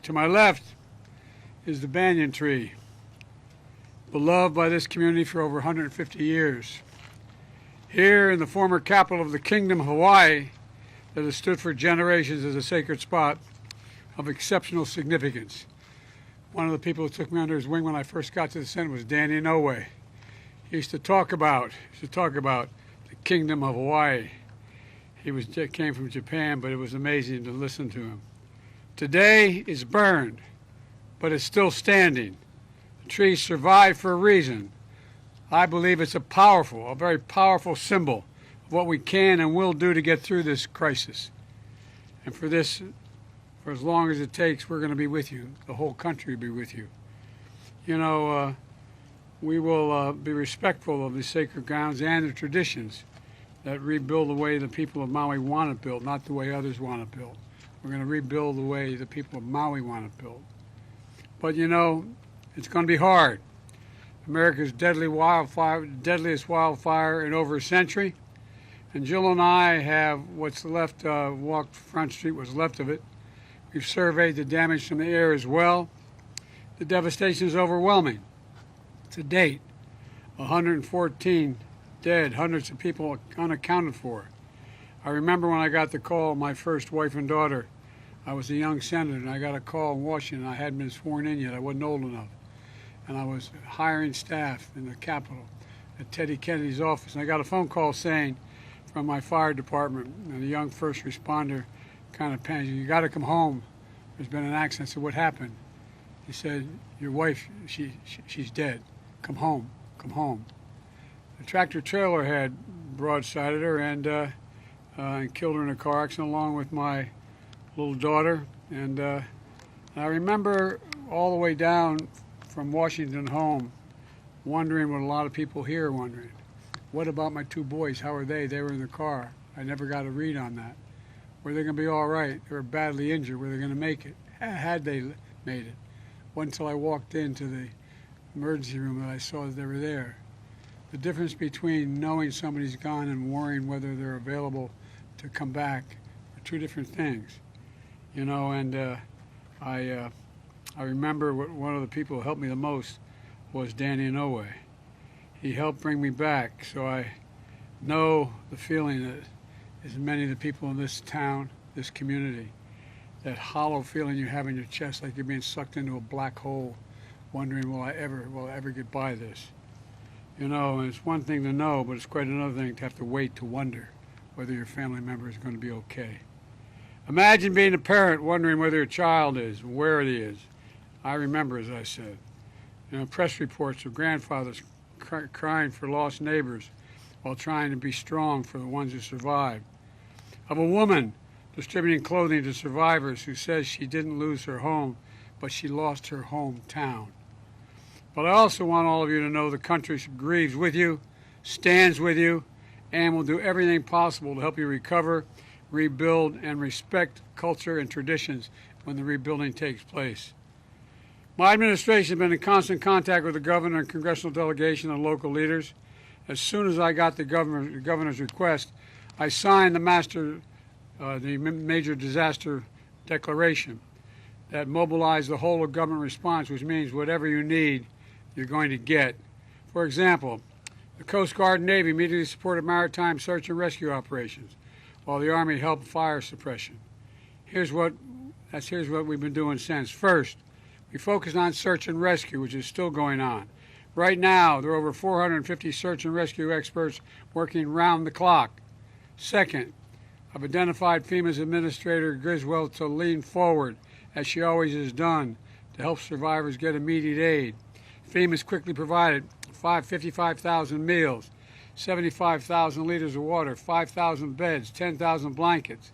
To my left is the banyan tree, beloved by this community for over 150 years. Here in the former capital of the Kingdom of Hawaii, that has stood for generations as a sacred spot of exceptional significance. One of the people who took me under his wing when I first got to the Senate was Danny Inouye. He used to talk about the Kingdom of Hawaii. He came from Japan, but it was amazing to listen to him. Today is burned, but it's still standing. The tree survived for a reason. I believe it's a very powerful symbol of what we can and will do to get through this crisis. And for as long as it takes, we're going to be with you. The whole country will be with you. You know, we will be respectful of the sacred grounds and the traditions that rebuild the way the people of Maui want it built, not the way others want it built. We're going to rebuild the way the people of Maui want it built. But you know, it's going to be hard. America's deadliest wildfire in over a century. And Jill and I have what's left, walked Front Street, what's left of it. We've surveyed the damage from the air as well. The devastation is overwhelming. To date, 114 dead, hundreds of people unaccounted for. I remember when I got the call, my first wife and daughter, I was a young senator, and I got a call in Washington. I hadn't been sworn in yet. I wasn't old enough. And I was hiring staff in the Capitol at Teddy Kennedy's office. And I got a phone call saying from my fire department, and a young first responder kind of panicked, "You got to come home. There's been an accident." I said, "What happened?" He said, "Your wife, she's dead. Come home, come home." The tractor trailer had broadsided her and killed her in a car accident along with my little daughter. And I remember all the way down from Washington home wondering what a lot of people here are wondering. What about my two boys? How are they? They were in the car. I never got a read on that. Were they going to be all right? They were badly injured. Were they going to make it? Had they made it? Wasn't until I walked into the emergency room that I saw that they were there. The difference between knowing somebody's gone and worrying whether they're available to come back are two different things. You know, and I remember one of the people who helped me the most was Danny Inouye. He helped bring me back, so I know the feeling that as many of the people in this town, this community, that hollow feeling you have in your chest like you're being sucked into a black hole, wondering, will I ever get by this? You know, and it's one thing to know, but it's quite another thing to have to wait to wonder whether your family member is going to be okay. Imagine being a parent wondering whether your child is, where he is. I remember, as I said, you know, press reports of grandfathers crying for lost neighbors while trying to be strong for the ones who survived. Of a woman distributing clothing to survivors who says she didn't lose her home, but she lost her hometown. But I also want all of you to know the country grieves with you, stands with you, and will do everything possible to help you recover, rebuild, and respect culture and traditions when the rebuilding takes place. My administration has been in constant contact with the governor and congressional delegation and local leaders. As soon as I got the governor's request, I signed the major disaster declaration that mobilized the whole of government response, which means whatever you need, you're going to get. For example, the Coast Guard and Navy immediately supported maritime search and rescue operations, while the Army helped fire suppression. Here's what we've been doing since. First, we focused on search and rescue, which is still going on. Right now, there are over 450 search and rescue experts working round the clock. Second, I've identified FEMA's Administrator Griswold to lean forward, as she always has done, to help survivors get immediate aid. FEMA's quickly provided 55,000 meals, 75,000 liters of water, 5,000 beds, 10,000 blankets,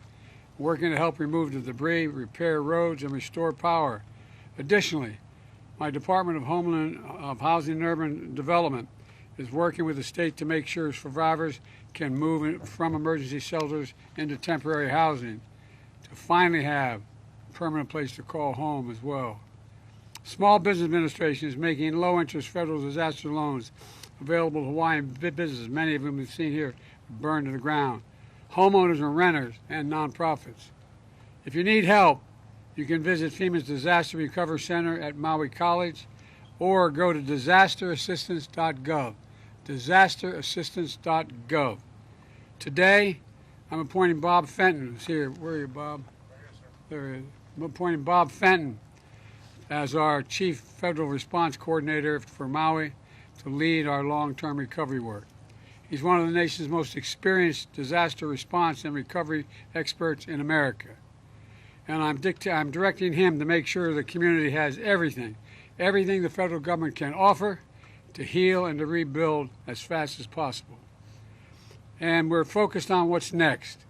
working to help remove the debris, repair roads, and restore power. Additionally, my Department of Housing and Urban Development is working with the state to make sure survivors can move from emergency shelters into temporary housing to finally have a permanent place to call home as well. Small Business Administration is making low-interest federal disaster loans available to Hawaiian businesses, many of them we've seen here burned to the ground, homeowners and renters, and nonprofits. If you need help, You can visit FEMA's Disaster Recovery Center at Maui College or go to disasterassistance.gov. Disasterassistance.gov. Today, I'm appointing Bob Fenton, who's here. Where are you, Bob? There he is. I'm appointing Bob Fenton as our Chief Federal Response Coordinator for Maui to lead our long-term recovery work. He's one of the nation's most experienced disaster response and recovery experts in America. And I'm directing him to make sure the community has everything the federal government can offer to heal and to rebuild as fast as possible. And we're focused on what's next.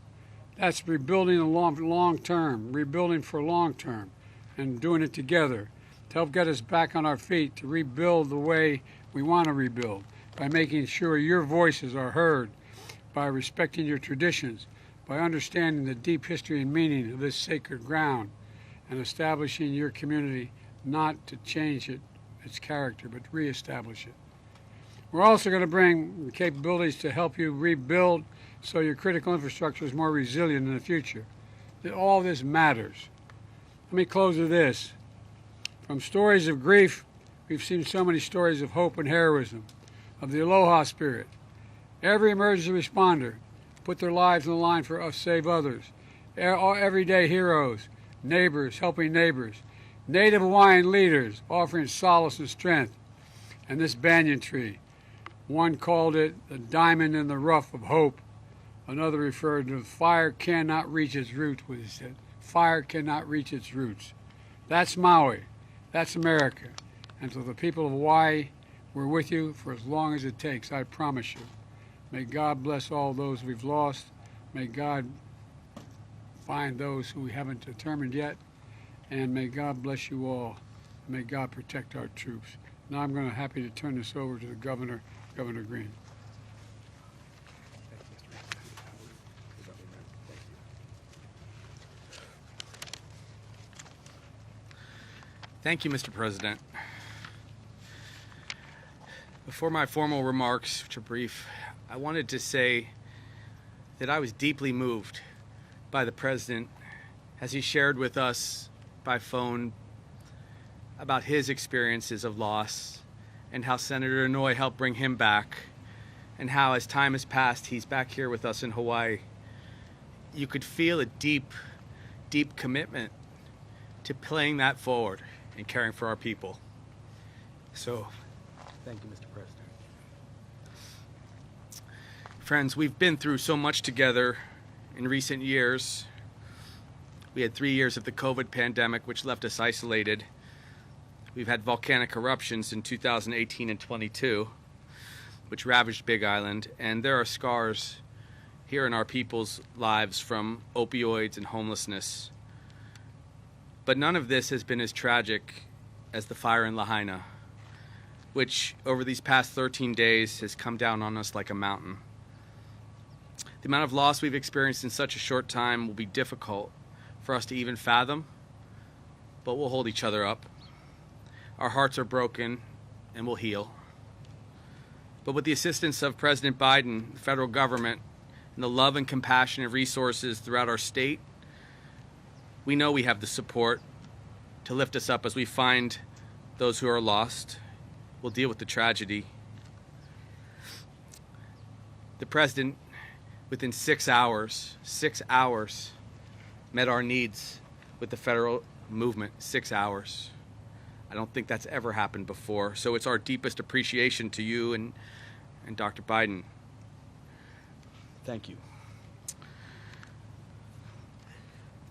That's rebuilding the long term, rebuilding for long term, and doing it together to help get us back on our feet, to rebuild the way we want to rebuild, by making sure your voices are heard, by respecting your traditions, by understanding the deep history and meaning of this sacred ground, and establishing your community not to change its character, but reestablish it. We're also going to bring capabilities to help you rebuild so your critical infrastructure is more resilient in the future. All this matters. Let me close with this. From stories of grief, we've seen so many stories of hope and heroism, of the aloha spirit. Every emergency responder put their lives on the line for us, save others. Everyday heroes, neighbors helping neighbors, Native Hawaiian leaders offering solace and strength. And this banyan tree, one called it the diamond in the rough of hope. Another referred to fire cannot reach its roots, what he said. Fire cannot reach its roots. That's Maui. That's America. And to the people of Hawaii, we're with you for as long as it takes, I promise you. May God bless all those we've lost. May God find those who we haven't determined yet. And may God bless you all. May God protect our troops. Now I'm going to happy to turn this over to the Governor, Governor Green. Thank you, Mr. President. Before my formal remarks, which are brief, I wanted to say that I was deeply moved by the President as he shared with us by phone about his experiences of loss and how Senator Inouye helped bring him back, and how as time has passed, he's back here with us in Hawaii. You could feel a deep, deep commitment to playing that forward and caring for our people. So, thank you, Mr. President. Friends, we've been through so much together in recent years. We had 3 years of the COVID pandemic, which left us isolated. We've had volcanic eruptions in 2018 and 22, which ravaged Big Island, and there are scars here in our people's lives from opioids and homelessness. But none of this has been as tragic as the fire in Lahaina, which over these past 13 days has come down on us like a mountain. The amount of loss we've experienced in such a short time will be difficult for us to even fathom, but we'll hold each other up. Our hearts are broken and we'll heal. But with the assistance of President Biden, the federal government, and the love and compassion and resources throughout our state, we know we have the support to lift us up as we find those who are lost. We'll deal with the tragedy. The President, within 6 hours, met our needs with the federal movement. 6 hours. I don't think that's ever happened before. So it's our deepest appreciation to you and Dr. Biden. Thank you.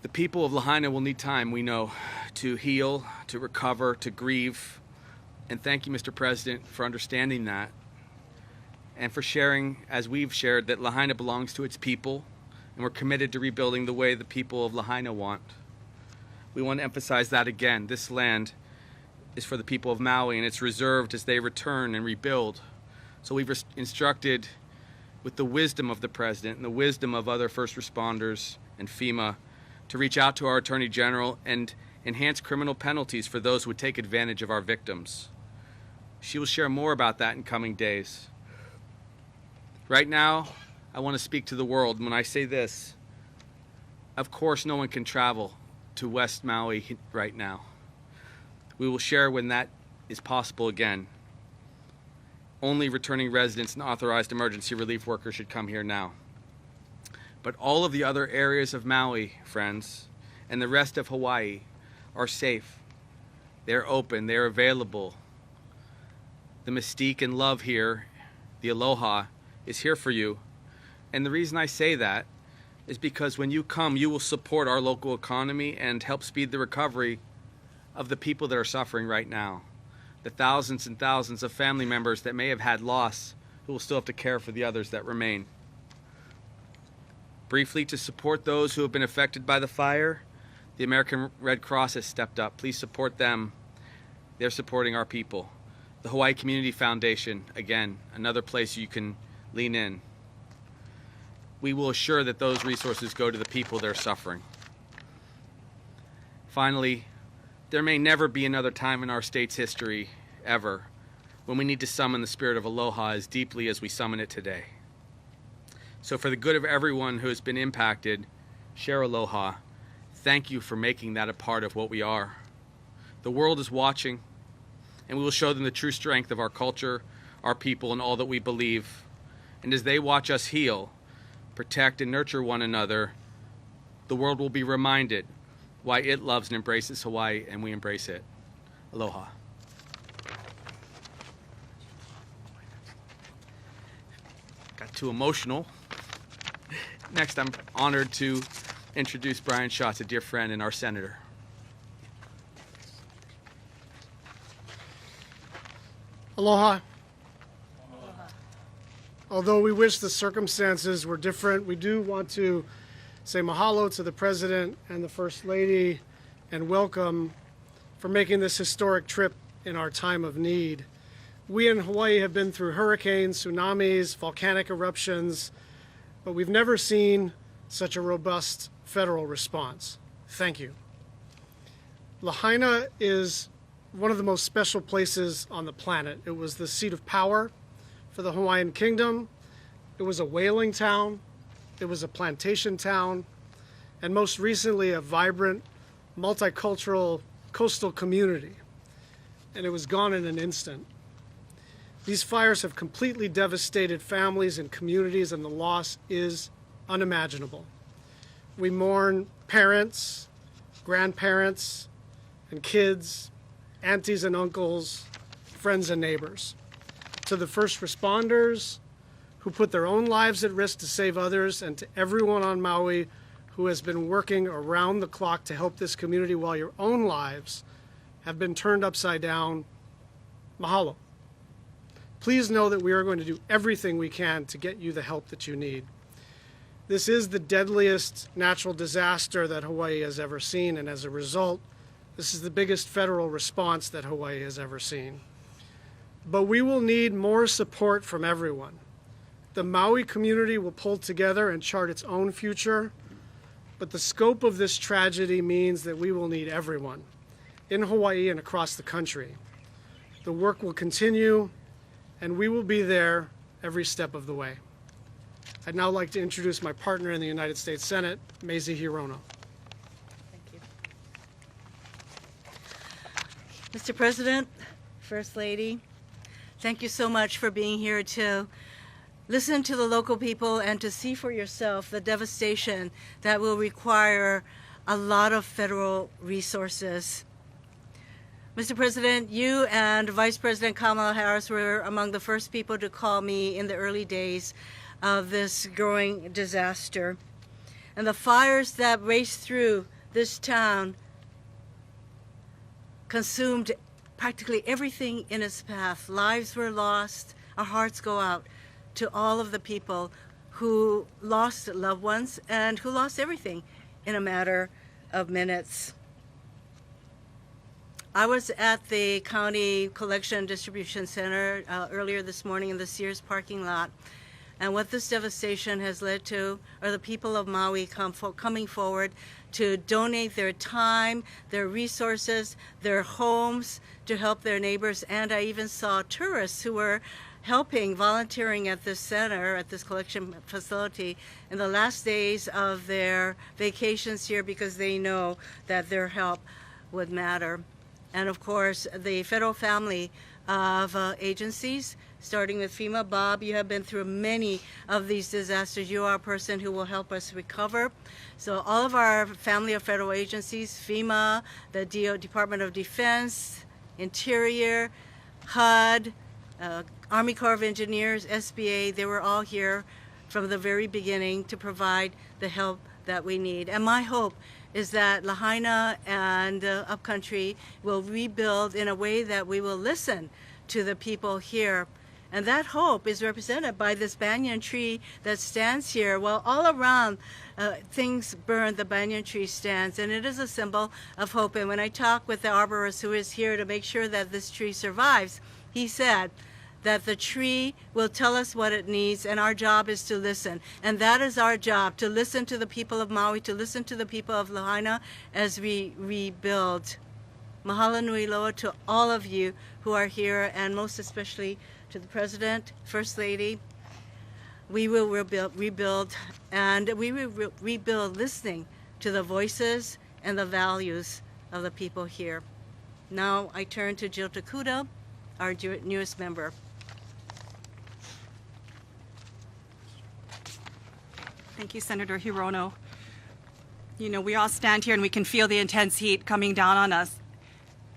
The people of Lahaina will need time, we know, to heal, to recover, to grieve. And thank you, Mr. President, for understanding that and for sharing, as we've shared, that Lahaina belongs to its people, and we're committed to rebuilding the way the people of Lahaina want. We want to emphasize that again. This land is for the people of Maui, and it's reserved as they return and rebuild. So we've instructed, with the wisdom of the President and the wisdom of other first responders and FEMA, to reach out to our Attorney General and enhance criminal penalties for those who would take advantage of our victims. She will share more about that in coming days. Right now, I want to speak to the world. When I say this, of course no one can travel to West Maui right now. We will share when that is possible again. Only returning residents and authorized emergency relief workers should come here now. But all of the other areas of Maui, friends, and the rest of Hawaii are safe. They're open, they're available. The mystique and love here, the aloha, is here for you. And the reason I say that is because when you come, you will support our local economy and help speed the recovery of the people that are suffering right now. The thousands and thousands of family members that may have had loss, who will still have to care for the others that remain. Briefly, to support those who have been affected by the fire, the American Red Cross has stepped up. Please support them. They're supporting our people. The Hawaii Community Foundation, again, another place you can lean in. We will assure that those resources go to the people that are suffering. Finally, there may never be another time in our state's history, ever, when we need to summon the spirit of aloha as deeply as we summon it today. So for the good of everyone who has been impacted, share aloha. Thank you for making that a part of what we are. The world is watching, and we will show them the true strength of our culture, our people, and all that we believe. And as they watch us heal, protect, and nurture one another, the world will be reminded why it loves and embraces Hawaii, and we embrace it. Aloha. Got too emotional. Next, I'm honored to introduce Brian Schatz, a dear friend and our senator. Aloha. Although we wish the circumstances were different, we do want to say mahalo to the President and the First Lady and welcome for making this historic trip in our time of need. We in Hawaii have been through hurricanes, tsunamis, volcanic eruptions, but we've never seen such a robust federal response. Thank you. Lahaina is one of the most special places on the planet. It was the seat of power for the Hawaiian Kingdom. It was a whaling town. It was a plantation town. And most recently, a vibrant, multicultural coastal community. And it was gone in an instant. These fires have completely devastated families and communities, and the loss is unimaginable. We mourn parents, grandparents, and kids, aunties and uncles, friends and neighbors. To the first responders who put their own lives at risk to save others, and to everyone on Maui who has been working around the clock to help this community while your own lives have been turned upside down, mahalo. Please know that we are going to do everything we can to get you the help that you need. This is the deadliest natural disaster that Hawaii has ever seen, and as a result, this is the biggest federal response that Hawaii has ever seen. But we will need more support from everyone. The Maui community will pull together and chart its own future, but the scope of this tragedy means that we will need everyone in Hawaii and across the country. The work will continue, and we will be there every step of the way. I'd now like to introduce my partner in the United States Senate, Mazie Hirono. Thank you. Mr. President, First Lady, thank you so much for being here to listen to the local people and to see for yourself the devastation that will require a lot of federal resources. Mr. President, you and Vice President Kamala Harris were among the first people to call me in the early days of this growing disaster. And the fires that raced through this town consumed practically everything in its path. Lives were lost. Our hearts go out to all of the people who lost loved ones and who lost everything in a matter of minutes. I was at the County Collection Distribution Center earlier this morning in the Sears parking lot, and what this devastation has led to are the people of Maui coming forward to donate their time, their resources, their homes to help their neighbors, and I even saw tourists who were helping, volunteering at this center, at this collection facility in the last days of their vacations here because they know that their help would matter. And of course, the federal family of agencies, starting with FEMA. Bob, you have been through many of these disasters. You are a person who will help us recover. So all of our family of federal agencies, FEMA, the Department of Defense, Interior, HUD, Army Corps of Engineers, SBA, they were all here from the very beginning to provide the help that we need. And my hope is that Lahaina and Upcountry will rebuild in a way that we will listen to the people here. And that hope is represented by this banyan tree that stands here. Well, all around things burn, the banyan tree stands, and it is a symbol of hope. And when I talk with the arborist who is here to make sure that this tree survives, he said that the tree will tell us what it needs, and our job is to listen. And that is our job, to listen to the people of Maui, to listen to the people of Lahaina as we rebuild. Mahalo nui loa to all of you who are here, and most especially to the President, First Lady. We will rebuild, and we will rebuild listening to the voices and the values of the people here. Now I turn to Jill Takuda, our newest member. Thank you, Senator Hirono. You know, we all stand here and we can feel the intense heat coming down on us.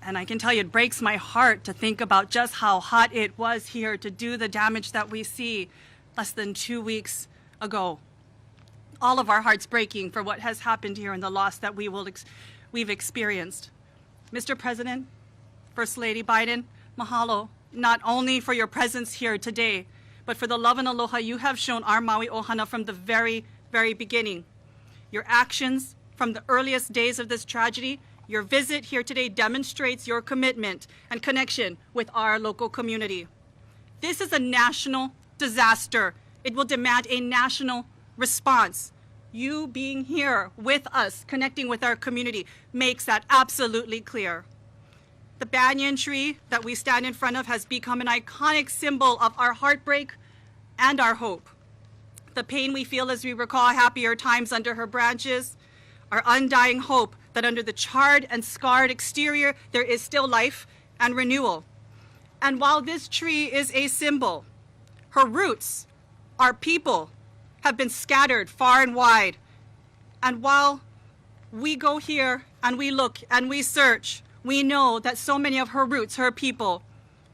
And I can tell you, it breaks my heart to think about just how hot it was here to do the damage that we see less than 2 weeks ago. All of our hearts breaking for what has happened here and the loss that we've experienced. Mr. President, First Lady Biden, mahalo, not only for your presence here today, but for the love and aloha you have shown our Maui Ohana from the very, very beginning. Your actions from the earliest days of this tragedy, your visit here today demonstrates your commitment and connection with our local community. This is a national disaster. It will demand a national response. You being here with us, connecting with our community, makes that absolutely clear. The banyan tree that we stand in front of has become an iconic symbol of our heartbreak and our hope. The pain we feel as we recall happier times under her branches, our undying hope that under the charred and scarred exterior, there is still life and renewal. And while this tree is a symbol, her roots, our people, have been scattered far and wide. And while we go here and we look and we search, we know that so many of her roots, her people,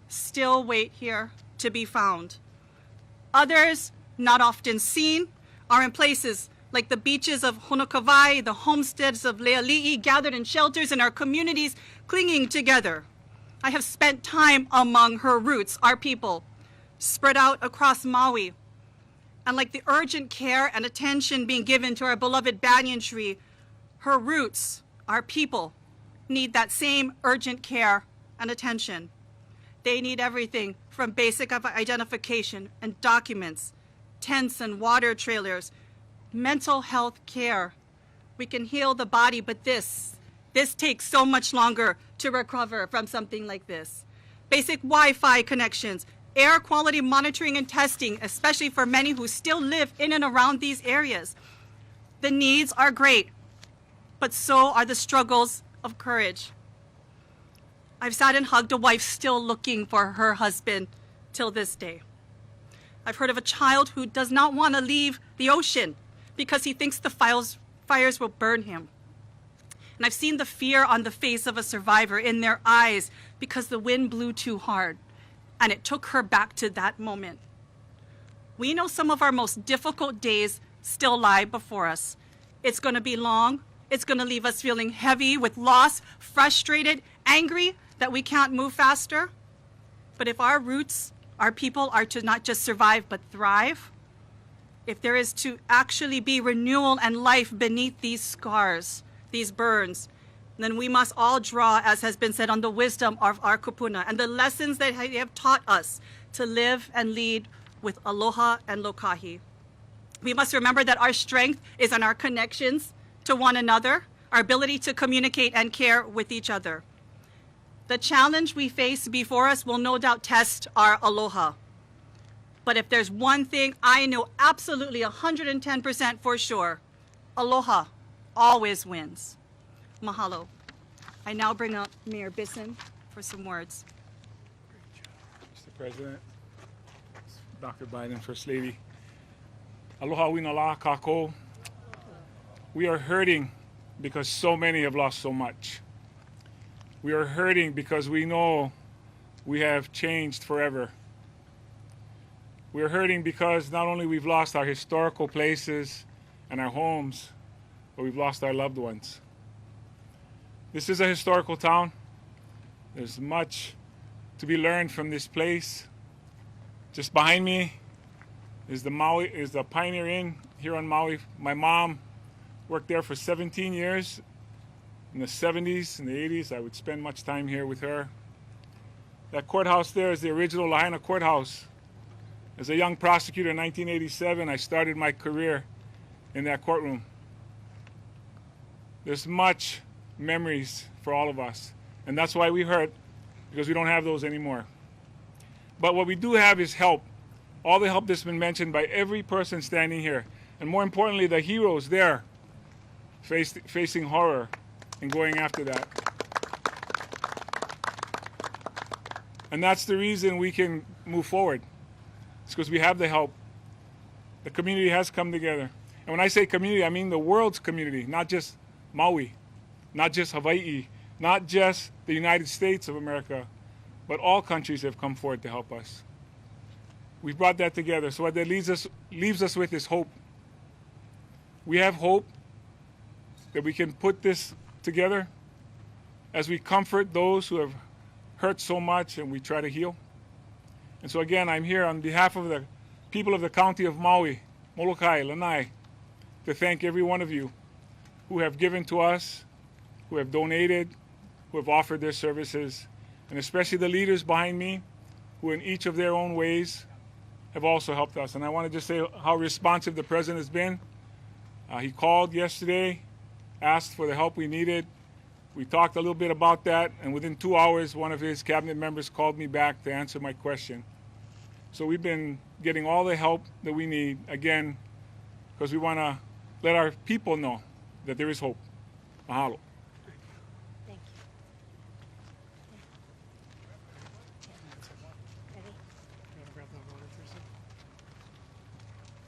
still wait here to be found. Others, not often seen, are in places like the beaches of Honokawai, the homesteads of Leali'i, gathered in shelters in our communities, clinging together. I have spent time among her roots, our people, spread out across Maui. And like the urgent care and attention being given to our beloved banyan tree, her roots, our people, need that same urgent care and attention. They need everything from basic identification and documents, tents and water trailers, mental health care. We can heal the body, but this takes so much longer to recover from something like this. Basic Wi-Fi connections, air quality monitoring and testing, especially for many who still live in and around these areas. The needs are great, but so are the struggles of courage. I've sat and hugged a wife still looking for her husband till this day. I've heard of a child who does not want to leave the ocean because he thinks the fires will burn him. And I've seen the fear on the face of a survivor in their eyes because the wind blew too hard, and it took her back to that moment. We know some of our most difficult days still lie before us. It's going to be long. It's going to leave us feeling heavy with loss, frustrated, angry that we can't move faster. But if our roots, our people, are to not just survive but thrive, if there is to actually be renewal and life beneath these scars, these burns, then we must all draw, as has been said, on the wisdom of our kupuna and the lessons that they have taught us to live and lead with aloha and lokahi. We must remember that our strength is in our connections to one another, our ability to communicate and care with each other. The challenge we face before us will no doubt test our aloha. But if there's one thing I know absolutely 110% for sure, aloha always wins. Mahalo. I now bring up Mayor Bisson for some words. Mr. President, Dr. Biden, First Lady. Aloha winala kako. We are hurting because so many have lost so much. We are hurting because we know we have changed forever. We are hurting because not only we've lost our historical places and our homes, but we've lost our loved ones. This is a historical town. There's much to be learned from this place. Just behind me is the Pioneer Inn here on Maui. My mom worked there for 17 years. In the 70s and the 80s, I would spend much time here with her. That courthouse there is the original Lahaina courthouse. As a young prosecutor in 1987, I started my career in that courtroom. There's much memories for all of us, and that's why we hurt, because we don't have those anymore. But what we do have is help. All the help that's been mentioned by every person standing here, and more importantly, the heroes there facing horror and going after that. And that's the reason we can move forward. It's because we have the help. The community has come together. And when I say community, I mean the world's community, not just Maui, not just Hawaii, not just the United States of America, but all countries have come forward to help us. We brought that together. So what that leaves us with is hope. We have hope that we can put this together as we comfort those who have hurt so much and we try to heal. And so again, I'm here on behalf of the people of the county of Maui, Molokai, Lanai, to thank every one of you who have given to us, who have donated, who have offered their services, and especially the leaders behind me, who in each of their own ways have also helped us. And I want to just say how responsive the president has been. He called yesterday, asked for the help we needed. We talked a little bit about that, and within 2 hours, one of his cabinet members called me back to answer my question. So we've been getting all the help that we need, again, because we want to let our people know that there is hope. Mahalo.